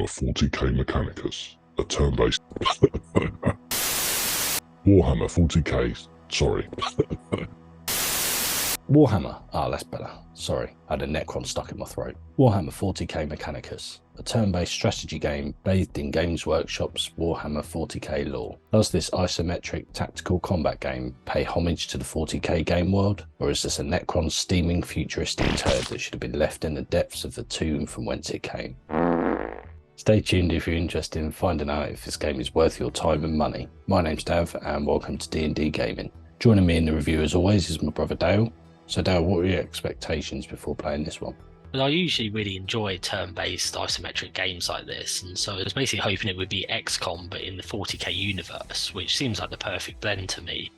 Warhammer 40k Mechanicus, a turn-based Warhammer 40k, sorry. Warhammer, that's better. Sorry, I had a Necron stuck in my throat. Warhammer 40k Mechanicus, a turn-based strategy game bathed in Games Workshop's Warhammer 40k lore. Does this isometric tactical combat game pay homage to the 40k game world, or is this a Necron steaming futuristic turd that should have been left in the depths of the tomb from whence it came? Stay tuned if you're interested in finding out if this game is worth your time and money. My name's Dav, and welcome to D&D Gaming. Joining me in the review as always is my brother Dale. So Dale, what were your expectations before playing this one? Well, I usually really enjoy turn-based isometric games like this, and so I was basically hoping it would be XCOM but in the 40k universe, which seems like the perfect blend to me.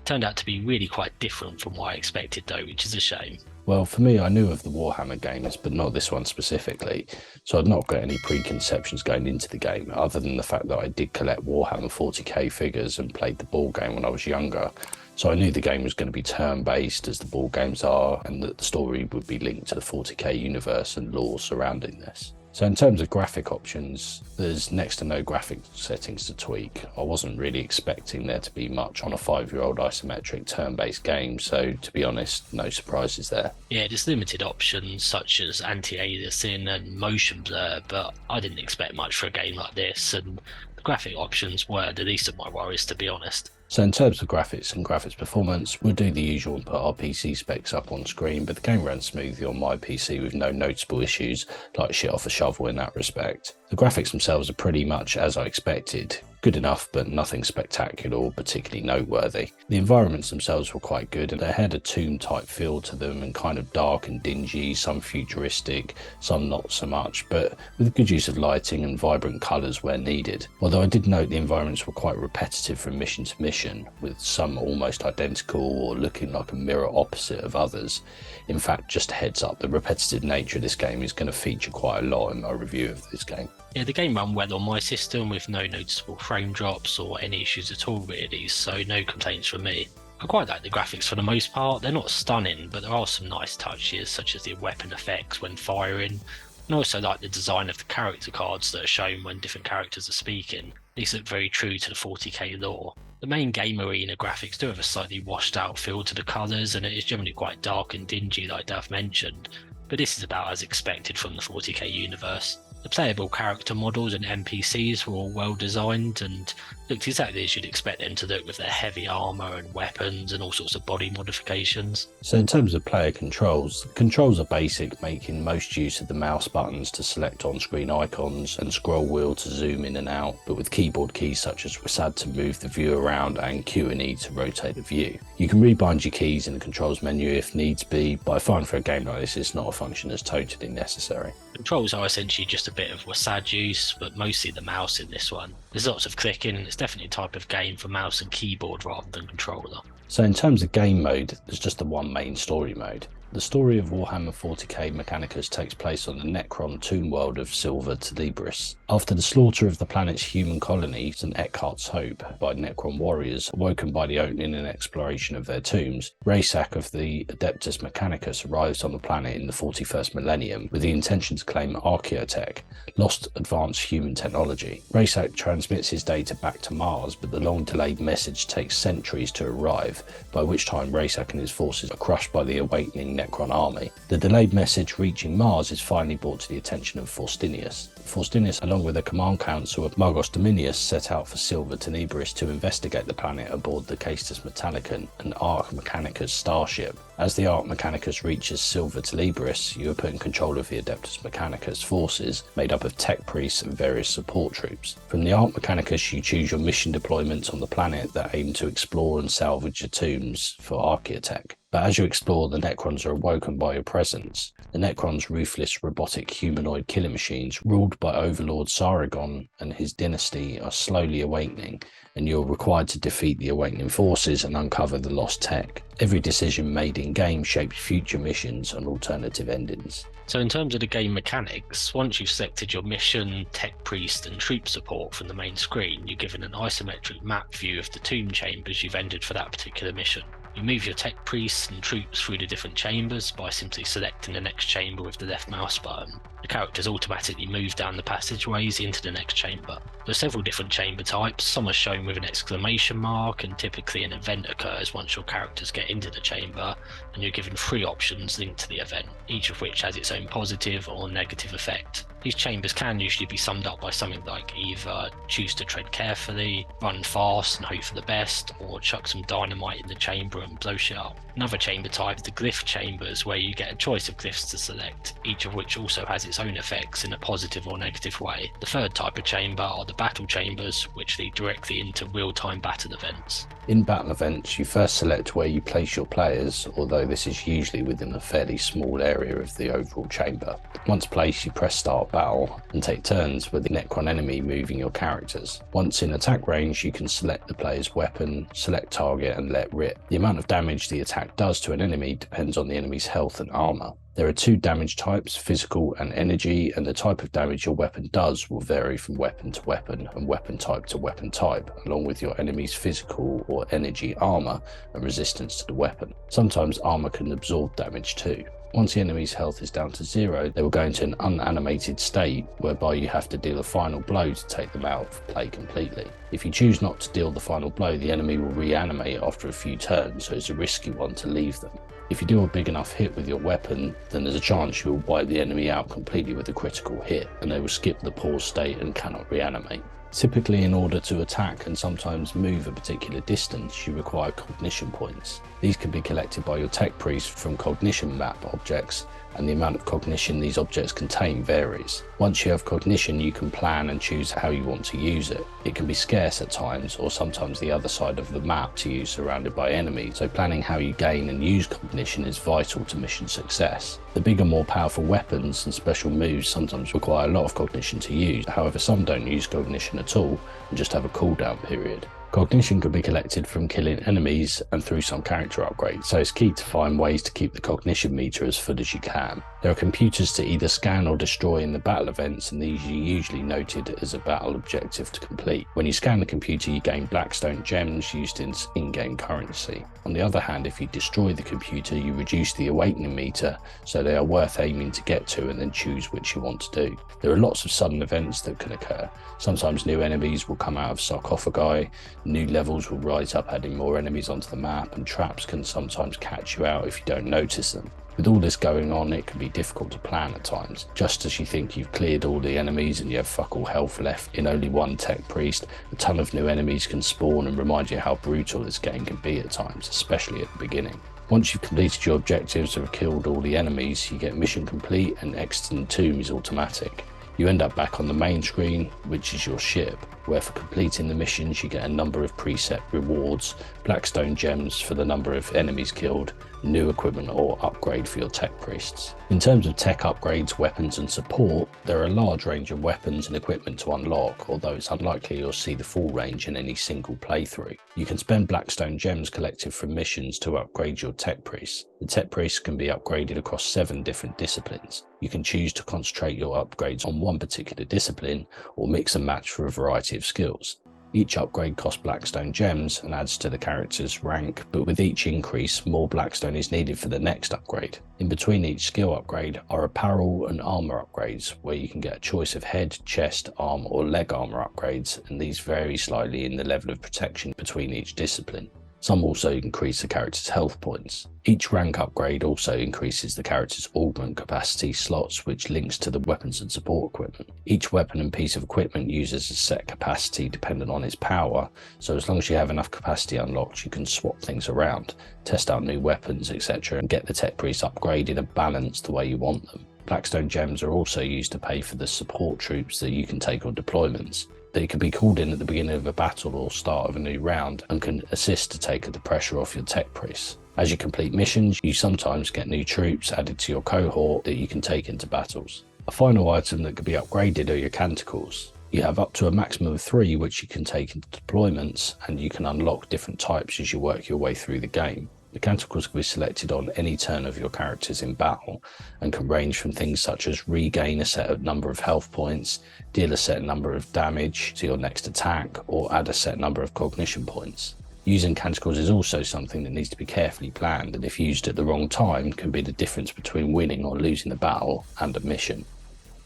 Turned out to be really quite different from what I expected though, which is a shame. Well, for me, I knew of the Warhammer games, but not this one specifically, so I'd not got any preconceptions going into the game, other than the fact that I did collect Warhammer 40k figures and played the board game when I was younger, so I knew the game was going to be turn-based, as the board games are, and that the story would be linked to the 40k universe and lore surrounding this. So in terms of graphic options, there's next to no graphic settings to tweak. I wasn't really expecting there to be much on a 5-year-old isometric turn-based game, so to be honest, no surprises there. Yeah, there's limited options such as anti-aliasing and motion blur, but I didn't expect much for a game like this, and the graphic options were the least of my worries, to be honest. So in terms of graphics and graphics performance, we'll do the usual and put our PC specs up on screen, but the game ran smoothly on my PC with no noticeable issues like shit off a shovel in that respect. The graphics themselves are pretty much as I expected. Good enough, but nothing spectacular or particularly noteworthy. The environments themselves were quite good, and they had a tomb-type feel to them and kind of dark and dingy, some futuristic, some not so much, but with good use of lighting and vibrant colours where needed. Although I did note the environments were quite repetitive from mission to mission, with some almost identical or looking like a mirror opposite of others. In fact, just a heads up, the repetitive nature of this game is going to feature quite a lot in my review of this game. Yeah, the game ran well on my system with no noticeable frame drops or any issues at all really, so no complaints from me. I quite like the graphics for the most part. They're not stunning, but there are some nice touches such as the weapon effects when firing, and I also like the design of the character cards that are shown when different characters are speaking. These look very true to the 40k lore. The main game arena graphics do have a slightly washed out feel to the colours, and it is generally quite dark and dingy like Dav mentioned, but this is about as expected from the 40k universe. The playable character models and NPCs were all well designed and looked exactly as you'd expect them to look, with their heavy armour and weapons and all sorts of body modifications. So in terms of player controls, the controls are basic, making most use of the mouse buttons to select on-screen icons and scroll wheel to zoom in and out, but with keyboard keys such as WASD to move the view around and Q and E to rotate the view. You can rebind your keys in the controls menu if needs be, but I find for a game like this it's not a function that's totally necessary. Controls are essentially just a bit of WASD use, but mostly the mouse in this one. There's lots of clicking, and it's definitely a type of game for mouse and keyboard rather than controller. So in terms of game mode, there's just the one main story mode. The story of Warhammer 40k Mechanicus takes place on the Necron tomb world of Silva, Tenebris. After the slaughter of the planet's human colony, St. Eckhart's Hope, by Necron warriors, awoken by the opening and exploration of their tombs, Raysack of the Adeptus Mechanicus arrives on the planet in the 41st millennium with the intention to claim Archaeotech, lost advanced human technology. Raysack transmits his data back to Mars, but the long-delayed message takes centuries to arrive, by which time Raysack and his forces are crushed by the awakening Necron army. The delayed message reaching Mars is finally brought to the attention of Faustinius. Faustinius, along with the command council of Magos Dominus, set out for Silva Tenebris to investigate the planet aboard the Adeptus Mechanicus, an Arch Mechanicus starship. As the Arch Mechanicus reaches Silva Tenebris, you are put in control of the Adeptus Mechanicus forces, made up of tech priests and various support troops. From the Arch Mechanicus, you choose your mission deployments on the planet that aim to explore and salvage the tombs for Archaeotech. But as you explore, the Necrons are awoken by your presence. The Necrons' ruthless robotic humanoid killer machines, ruled by Overlord Saragon and his dynasty, are slowly awakening, and you're required to defeat the awakening forces and uncover the lost tech. Every decision made in-game shapes future missions and alternative endings. So in terms of the game mechanics, once you've selected your mission, tech priest and troop support from the main screen, you're given an isometric map view of the tomb chambers you've entered for that particular mission. You move your tech priests and troops through the different chambers by simply selecting the next chamber with the left mouse button. The characters automatically move down the passageways into the next chamber. There are several different chamber types, some are shown with an exclamation mark, and typically an event occurs once your characters get into the chamber, and you're given 3 options linked to the event, each of which has its own positive or negative effect. These chambers can usually be summed up by something like either choose to tread carefully, run fast and hope for the best, or chuck some dynamite in the chamber and blow shit up. Another chamber type is the glyph chambers, where you get a choice of glyphs to select, each of which also has its own effects in a positive or negative way. The third type of chamber are the battle chambers, which lead directly into real-time battle events. In battle events, you first select where you place your players, although this is usually within a fairly small area of the overall chamber. Once placed, you press start battle and take turns with the Necron enemy moving your characters. Once in attack range, you can select the player's weapon, select target and let rip. The amount of damage the attack does to an enemy depends on the enemy's health and armor. There are 2 damage types, physical and energy, and the type of damage your weapon does will vary from weapon to weapon and weapon type to weapon type, along with your enemy's physical or energy armor and resistance to the weapon. Sometimes armor can absorb damage too. Once the enemy's health is down to 0, they will go into an unanimated state, whereby you have to deal a final blow to take them out of play completely. If you choose not to deal the final blow, the enemy will reanimate after a few turns, so it's a risky one to leave them. If you do a big enough hit with your weapon, then there's a chance you will wipe the enemy out completely with a critical hit, and they will skip the pause state and cannot reanimate. Typically, in order to attack and sometimes move a particular distance, you require cognition points. These can be collected by your tech priest from cognition map objects, and the amount of cognition these objects contain varies. Once you have cognition, you can plan and choose how you want to use it. It can be scarce at times, or sometimes the other side of the map to use surrounded by enemies, so planning how you gain and use cognition is vital to mission success. The bigger, more powerful weapons and special moves sometimes require a lot of cognition to use, however some don't use cognition at all and just have a cooldown period. Cognition can be collected from killing enemies and through some character upgrades, so it's key to find ways to keep the cognition meter as full as you can. There are computers to either scan or destroy in the battle events, and these are usually noted as a battle objective to complete. When you scan the computer, you gain blackstone gems used in in-game currency. On the other hand, if you destroy the computer, you reduce the awakening meter, so they are worth aiming to get to and then choose which you want to do. There are lots of sudden events that can occur. Sometimes new enemies will come out of sarcophagi, new levels will rise up adding more enemies onto the map, and traps can sometimes catch you out if you don't notice them. With all this going on, it can be difficult to plan at times. Just as you think you've cleared all the enemies and you have fuck all health left in only one tech priest, a ton of new enemies can spawn and remind you how brutal this game can be at times, especially at the beginning. Once you've completed your objectives or killed all the enemies, you get mission complete and exiting the tomb is automatic. You end up back on the main screen, which is your ship, where for completing the missions you get a number of preset rewards, blackstone gems for the number of enemies killed, new equipment or upgrade for your tech priests. In terms of tech upgrades, weapons and support, there are a large range of weapons and equipment to unlock, although it's unlikely you'll see the full range in any single playthrough. You can spend blackstone gems collected from missions to upgrade your tech priests. The tech priests can be upgraded across 7 different disciplines. You can choose to concentrate your upgrades on one particular discipline or mix and match for a variety of skills. Each upgrade costs blackstone gems and adds to the character's rank, but with each increase, more blackstone is needed for the next upgrade. In between each skill upgrade are apparel and armor upgrades, where you can get a choice of head, chest, arm or leg armor upgrades, and these vary slightly in the level of protection between each discipline. Some also increase the character's health points. Each rank upgrade also increases the character's augment capacity slots, which links to the weapons and support equipment. Each weapon and piece of equipment uses a set capacity dependent on its power, so as long as you have enough capacity unlocked, you can swap things around, test out new weapons, etc., and get the tech priests upgraded and balanced the way you want them. Blackstone gems are also used to pay for the support troops that you can take on deployments. They can be called in at the beginning of a battle or start of a new round and can assist to take the pressure off your tech priests. As you complete missions, you sometimes get new troops added to your cohort that you can take into battles. A final item that can be upgraded are your catacombs. You have up to a maximum of 3 which you can take into deployments, and you can unlock different types as you work your way through the game. The catacombs can be selected on any turn of your characters in battle and can range from things such as regain a set number of health points, deal a set number of damage to your next attack, or add a set number of cognition points. Using canticles is also something that needs to be carefully planned, and if used at the wrong time can be the difference between winning or losing the battle and a mission.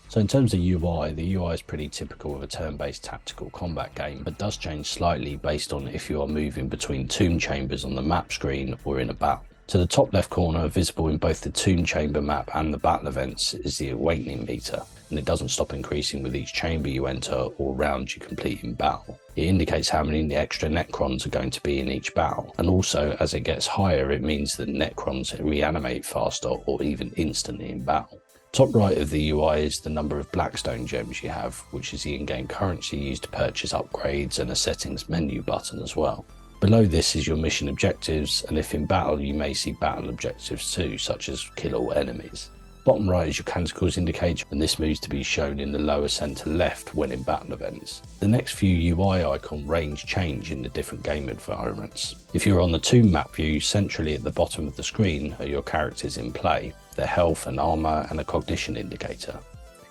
So in terms of UI, the UI is pretty typical of a turn-based tactical combat game, but does change slightly based on if you are moving between tomb chambers on the map screen or in a battle. To the top left corner, visible in both the tomb chamber map and the battle events, is the awakening meter, and it doesn't stop increasing with each chamber you enter or round you complete in battle. It indicates how many extra Necrons are going to be in each battle, and also as it gets higher it means that Necrons reanimate faster or even instantly in battle. Top right of the UI is the number of Blackstone gems you have, which is the in-game currency used to purchase upgrades, and a settings menu button as well. Below this is your mission objectives, and if in battle you may see battle objectives too, such as kill all enemies. Bottom right is your canticles indicator, and this moves to be shown in the lower centre left when in battle events. The next few UI icon range change in the different game environments. If you're on the tomb map view, centrally at the bottom of the screen are your characters in play, their health and armour, and a cognition indicator.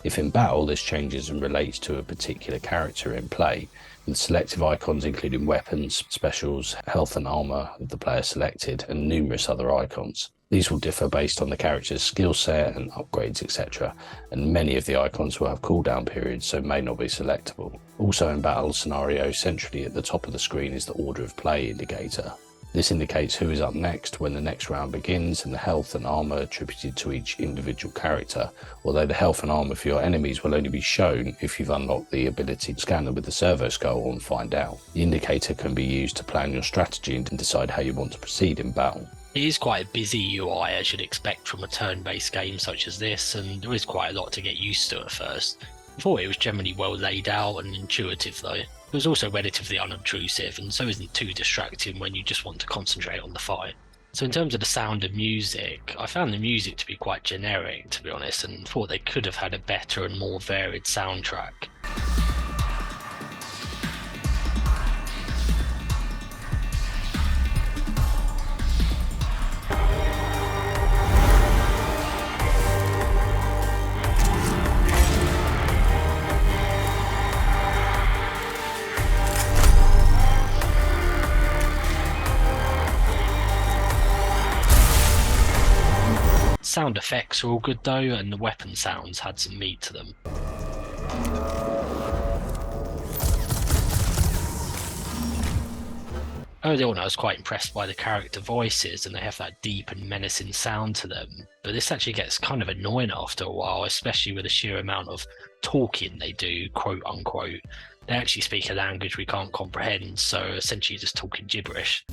If in battle, this changes and relates to a particular character in play, with selective icons including weapons, specials, health and armour of the player selected, and numerous other icons. These will differ based on the character's skill set and upgrades, etc., and many of the icons will have cooldown periods, so may not be selectable. Also in battle scenario, centrally at the top of the screen is the order of play indicator. This indicates who is up next when the next round begins, and the health and armour attributed to each individual character, although the health and armour for your enemies will only be shown if you've unlocked the ability to scan them with the servo skull and find out. The indicator can be used to plan your strategy and decide how you want to proceed in battle. It is quite a busy UI as you'd expect from a turn-based game such as this, and there is quite a lot to get used to at first. I thought it was generally well laid out and intuitive though. It was also relatively unobtrusive, and so isn't too distracting when you just want to concentrate on the fight. So in terms of the sound and music, I found the music to be quite generic, to be honest, and thought they could have had a better and more varied soundtrack. Sound effects are all good though, and the weapon sounds had some meat to them. Early on I was quite impressed by the character voices, and they have that deep and menacing sound to them, but this actually gets kind of annoying after a while, especially with the sheer amount of talking they do, quote unquote. They actually speak a language we can't comprehend, so essentially just talking gibberish.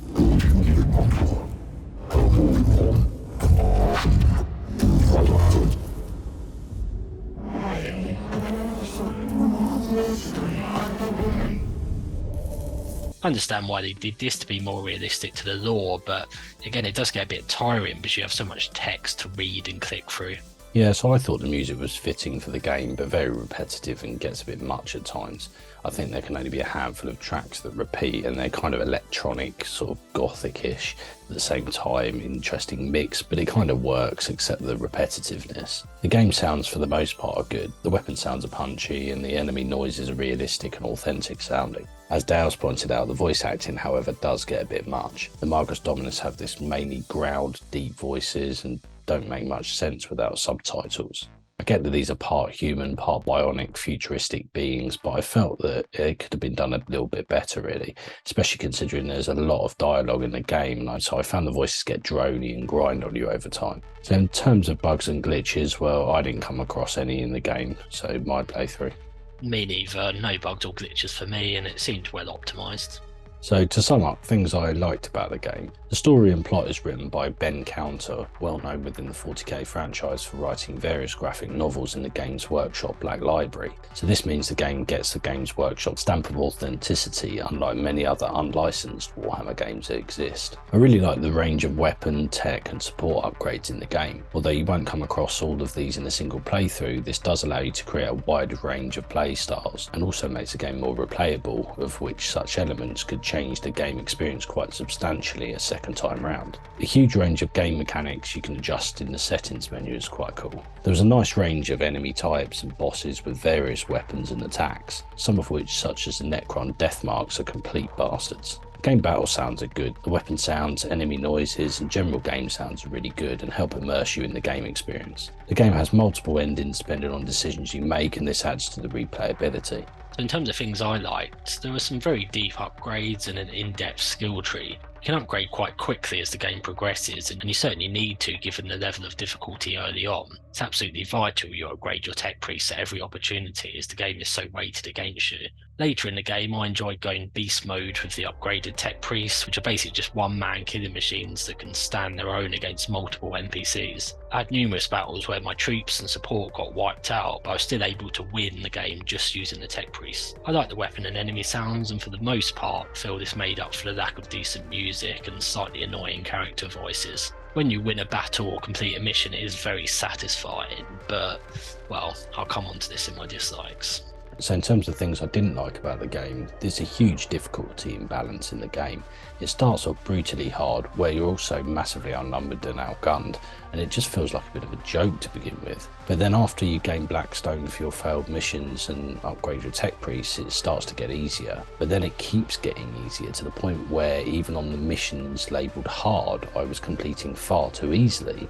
I understand why they did this to be more realistic to the lore, but again it does get a bit tiring because you have so much text to read and click through. Yeah, so I thought the music was fitting for the game, but very repetitive and gets a bit much at times. I think there can only be a handful of tracks that repeat, and they're kind of electronic, sort of gothic-ish, at the same time, interesting mix, but it kind of works except the repetitiveness. The game sounds for the most part are good. The weapon sounds are punchy, and the enemy noises are realistic and authentic sounding. As Dale's pointed out, the voice acting, however, does get a bit much. The Magos Dominus have this mainly growled, deep voices and don't make much sense without subtitles. I get that these are part human, part bionic, futuristic beings, but I felt that it could have been done a little bit better, really, especially considering there's a lot of dialogue in the game, so I found the voices get drony and grind on you over time. So in terms of bugs and glitches, well, I didn't come across any in the game, so my playthrough. Me neither, no bugs or glitches for me, and it seemed well optimised. So to sum up, things I liked about the game. The story and plot is written by Ben Counter, well known within the 40k franchise for writing various graphic novels in the Games Workshop Black Library. So this means the game gets the Games Workshop stamp of authenticity, unlike many other unlicensed Warhammer games that exist. I really like the range of weapon, tech and support upgrades in the game. Although you won't come across all of these in a single playthrough, this does allow you to create a wide range of play styles, and also makes the game more replayable, of which such elements could change the game experience quite substantially a second time round. The huge range of game mechanics you can adjust in the settings menu is quite cool. There was a nice range of enemy types and bosses with various weapons and attacks, some of which, such as the Necron death marks, are complete bastards. Game battle sounds are good. The weapon sounds, enemy noises, and general game sounds are really good and help immerse you in the game experience. The game has multiple endings depending on decisions you make, and this adds to the replayability. So in terms of things I liked, there were some very deep upgrades and an in-depth skill tree. You can upgrade quite quickly as the game progresses, and you certainly need to given the level of difficulty early on. It's absolutely vital you upgrade your tech priest at every opportunity as the game is so weighted against you. Later in the game I enjoyed going beast mode with the upgraded tech priests, which are basically just one-man killing machines that can stand their own against multiple NPCs. I had numerous battles where my troops and support got wiped out, but I was still able to win the game just using the tech priests. I like the weapon and enemy sounds, and for the most part feel this made up for the lack of decent music and slightly annoying character voices. When you win a battle or complete a mission it is very satisfying, but well, I'll come on to this in my dislikes. So in terms of things I didn't like about the game, there's a huge difficulty imbalance in the game. It starts off brutally hard, where you're also massively outnumbered and outgunned, and it just feels like a bit of a joke to begin with. But then after you gain Blackstone for your failed missions and upgrade your tech priests, it starts to get easier. But then it keeps getting easier to the point where even on the missions labelled hard, I was completing far too easily.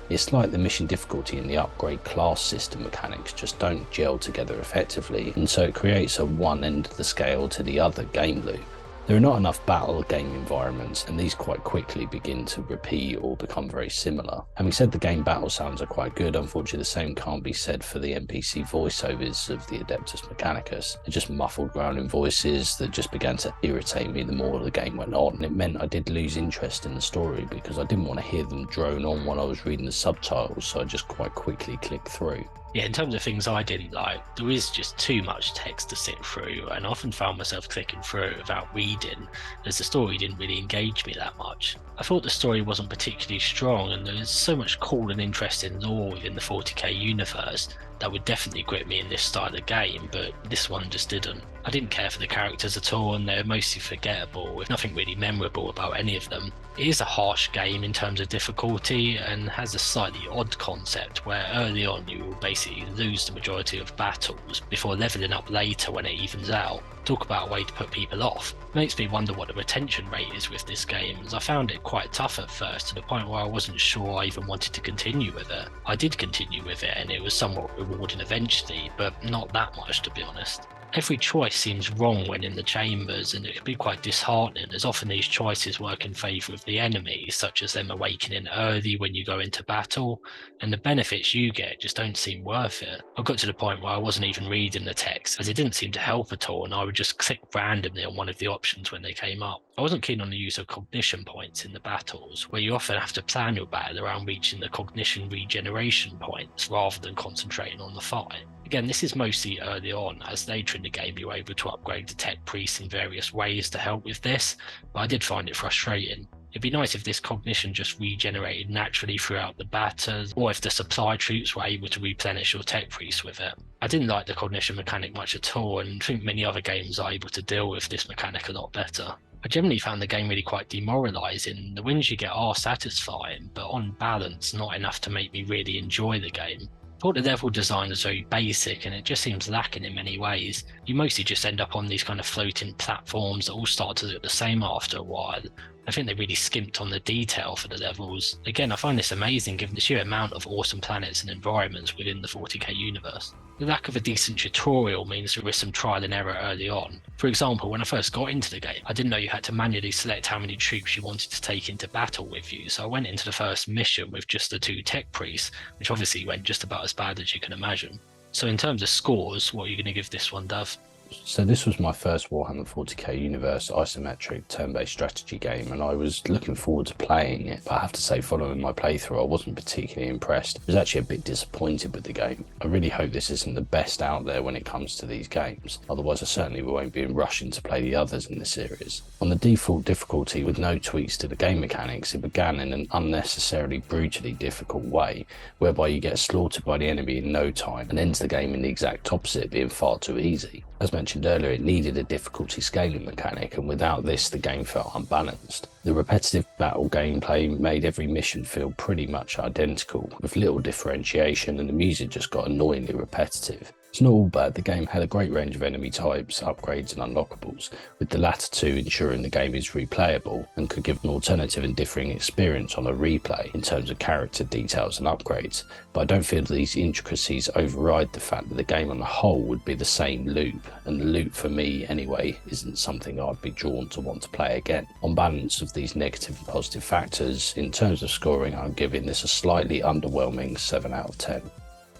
It's like the mission difficulty and the upgrade class system mechanics just don't gel together effectively, and so it creates a one end of the scale to the other game loop. There are not enough battle game environments, and these quite quickly begin to repeat or become very similar. Having said the game battle sounds are quite good, unfortunately the same can't be said for the NPC voiceovers of the Adeptus Mechanicus. They're just muffled growling voices that just began to irritate me the more the game went on, and it meant I did lose interest in the story because I didn't want to hear them drone on while I was reading the subtitles, so I just quite quickly clicked through. Yeah, in terms of things I didn't like, there is just too much text to sit through, and I often found myself clicking through it without reading, as the story didn't really engage me that much. I thought the story wasn't particularly strong, and there was so much cool and interesting lore within the 40k universe that would definitely grip me in this style of game, but this one just didn't. I didn't care for the characters at all, and they're mostly forgettable, with nothing really memorable about any of them. It is a harsh game in terms of difficulty, and has a slightly odd concept where early on you will basically lose the majority of battles before leveling up later when it evens out. Talk about a way to put people off. It makes me wonder what the retention rate is with this game, as I found it quite tough at first to the point where I wasn't sure I even wanted to continue with it. I did continue with it and it was somewhat rewarding eventually, but not that much to be honest. Every choice seems wrong when in the chambers, and it can be quite disheartening as often these choices work in favour of the enemy, such as them awakening early when you go into battle, and the benefits you get just don't seem worth it. I got to the point where I wasn't even reading the text, as it didn't seem to help at all, and I would just click randomly on one of the options when they came up. I wasn't keen on the use of cognition points in the battles, where you often have to plan your battle around reaching the cognition regeneration points rather than concentrating on the fight. Again, this is mostly early on, as later in the game you were able to upgrade the tech priests in various ways to help with this, but I did find it frustrating. It'd be nice if this cognition just regenerated naturally throughout the batters, or if the supply troops were able to replenish your tech priests with it. I didn't like the cognition mechanic much at all, and think many other games are able to deal with this mechanic a lot better. I generally found the game really quite demoralising. The wins you get are satisfying, but on balance not enough to make me really enjoy the game. I thought the level design was very basic and it just seems lacking in many ways. You mostly just end up on these kind of floating platforms that all start to look the same after a while. I think they really skimped on the detail for the levels. Again, I find this amazing given the sheer amount of awesome planets and environments within the 40k universe. The lack of a decent tutorial means there is some trial and error early on. For example, when I first got into the game, I didn't know you had to manually select how many troops you wanted to take into battle with you, so I went into the first mission with just the 2 tech priests, which obviously went just about as bad as you can imagine. So in terms of scores, what are you going to give this one, Dove? So this was my first Warhammer 40k Universe isometric turn-based strategy game, and I was looking forward to playing it, but I have to say following my playthrough I wasn't particularly impressed. I was actually a bit disappointed with the game. I really hope this isn't the best out there when it comes to these games, otherwise I certainly won't be rushing to play the others in the series. On the default difficulty with no tweaks to the game mechanics, it began in an unnecessarily brutally difficult way, whereby you get slaughtered by the enemy in no time and ends the game in the exact opposite, being far too easy. As mentioned earlier, it needed a difficulty scaling mechanic, and without this the game felt unbalanced. The repetitive battle gameplay made every mission feel pretty much identical, with little differentiation, and the music just got annoyingly repetitive. It's not all bad. The game had a great range of enemy types, upgrades and unlockables, with the latter two ensuring the game is replayable and could give an alternative and differing experience on a replay in terms of character details and upgrades, but I don't feel these intricacies override the fact that the game on the whole would be the same loop, and the loop for me anyway isn't something I'd be drawn to want to play again. On balance of these negative and positive factors, in terms of scoring, I'm giving this a slightly underwhelming 7 out of 10.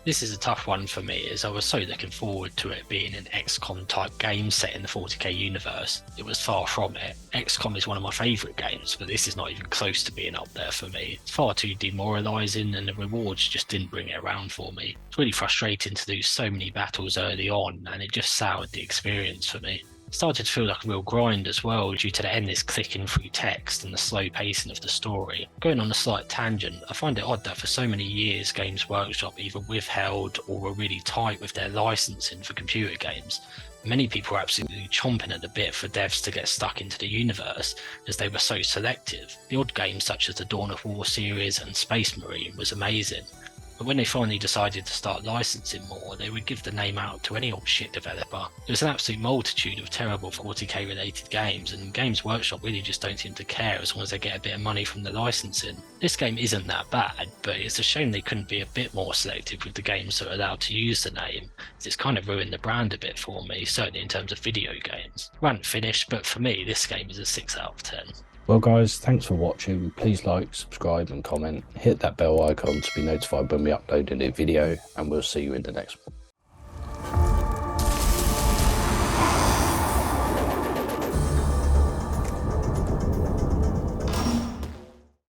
This is a tough one for me, as I was so looking forward to it being an XCOM type game set in the 40k universe. It was far from it. XCOM is one of my favourite games, but this is not even close to being up there for me. It's far too demoralising, and the rewards just didn't bring it around for me. It's really frustrating to lose so many battles early on, and it just soured the experience for me. It started to feel like a real grind as well, due to the endless clicking through text and the slow pacing of the story. Going on a slight tangent, I find it odd that for so many years Games Workshop either withheld or were really tight with their licensing for computer games. Many people were absolutely chomping at the bit for devs to get stuck into the universe, as they were so selective. The odd games such as the Dawn of War series and Space Marine was amazing. But when they finally decided to start licensing more, they would give the name out to any old shit developer. There's an absolute multitude of terrible 40k related games, and Games Workshop really just don't seem to care as long as they get a bit of money from the licensing. This game isn't that bad, but it's a shame they couldn't be a bit more selective with the games that are allowed to use the name, as it's kind of ruined the brand a bit for me, certainly in terms of video games. Rant finished, but for me this game is a 6 out of 10. Well guys, thanks for watching. Please like, subscribe and comment. Hit that bell icon to be notified when we upload a new video, and we'll see you in the next one.